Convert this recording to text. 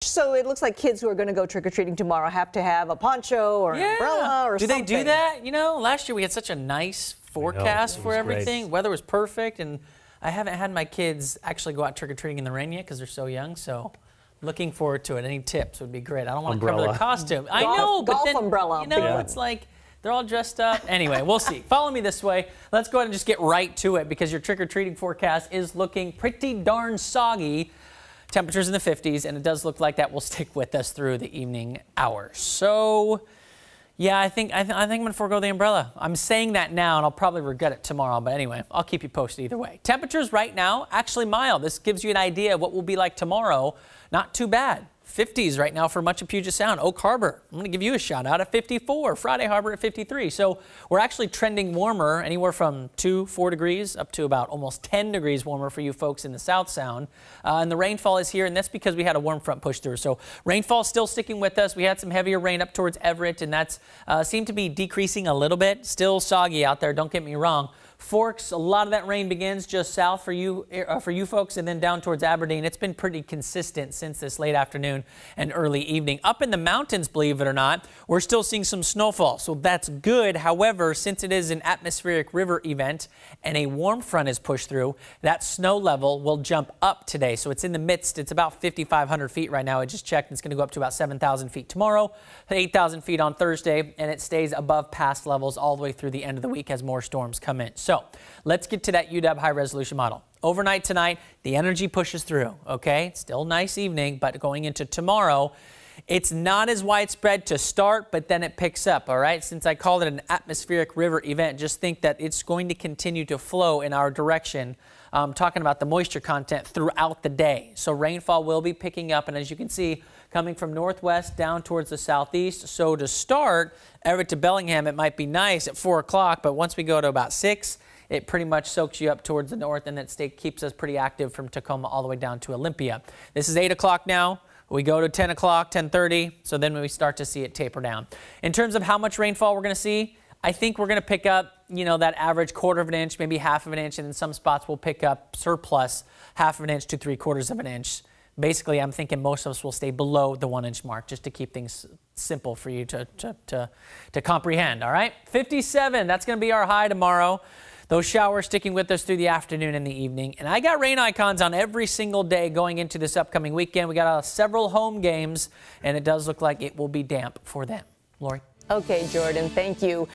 So it looks like kids who are going to go trick-or-treating tomorrow have to have a poncho or an umbrella or something. Do they do that? You know, last year we had such a nice forecast for everything. Great. Weather was perfect, and I haven't had my kids actually go out trick-or-treating in the rain yet because they're so young, so looking forward to it. Any tips would be great. I don't want to cover their costume. I know, but then, umbrella. You know, it's like they're all dressed up. Anyway, we'll see. Follow me this way. Let's go ahead and just get right to it because your trick-or-treating forecast is looking pretty darn soggy. Temperatures in the 50s, and it does look like that will stick with us through the evening hours. So, yeah, I think I'm going to forego the umbrella. I'm saying that now, and I'll probably regret it tomorrow. But anyway, I'll keep you posted either way. Temperatures right now, actually mild. This gives you an idea of what will be like tomorrow. Not too bad. 50s right now for much of Puget Sound. Oak Harbor, I'm going to give you a shout out at 54. Friday Harbor at 53. So we're actually trending warmer, anywhere from 4 degrees up to about almost 10 degrees warmer for you folks in the South Sound. And the rainfall is here, and that's because we had a warm front push through. So rainfall stilll sticking with us. We had some heavier rain up towards Everett, and that's seemed to be decreasing a little bit. Still soggy out there, don't get me wrong. Forks, a lot of that rain begins just south for you folks, and then down towards Aberdeen. It's been pretty consistent since this late afternoon and early evening. Up in the mountains, believe it or not, we're still seeing some snowfall, so that's good. However, since it is an atmospheric river event and a warm front is pushed through, that snow level will jump up today. So it's in the midst. It's about 5,500 feet right now. I just checked. It's going to go up to about 7,000 feet tomorrow, 8,000 feet on Thursday, and it stays above past levels all the way through the end of the week as more storms come in. So let's get to that UW high resolution model. Overnight tonight, the energy pushes through, okay? Still nice evening, but going into tomorrow, it's not as widespread to start, but then it picks up, all right? Since I called it an atmospheric river event, just think that it's going to continue to flow in our direction. Talking about the moisture content throughout the day. So rainfall will be picking up, and as you can see, coming from northwest down towards the southeast. So to start, Everett to Bellingham, it might be nice at 4 o'clock, but once we go to about 6, it pretty much soaks you up towards the north, and it keeps us pretty active from Tacoma all the way down to Olympia. This is 8 o'clock now. We go to 10 o'clock, 10:30, so then we start to see it taper down. In terms of how much rainfall we're going to see, I think we're going to pick up, you know, that average 1/4 of an inch, maybe 1/2 of an inch, and in some spots we'll pick up surplus 1/2 of an inch to 3/4 of an inch. Basically, I'm thinking most of us will stay below the 1 inch mark just to keep things simple for you to comprehend, all right? 57, that's going to be our high tomorrow. Those showers sticking with us through the afternoon and the evening. And I got rain icons on every single day going into this upcoming weekend. We got several home games, and it does look like it will be damp for them. Lori? Okay, Jordan, thank you.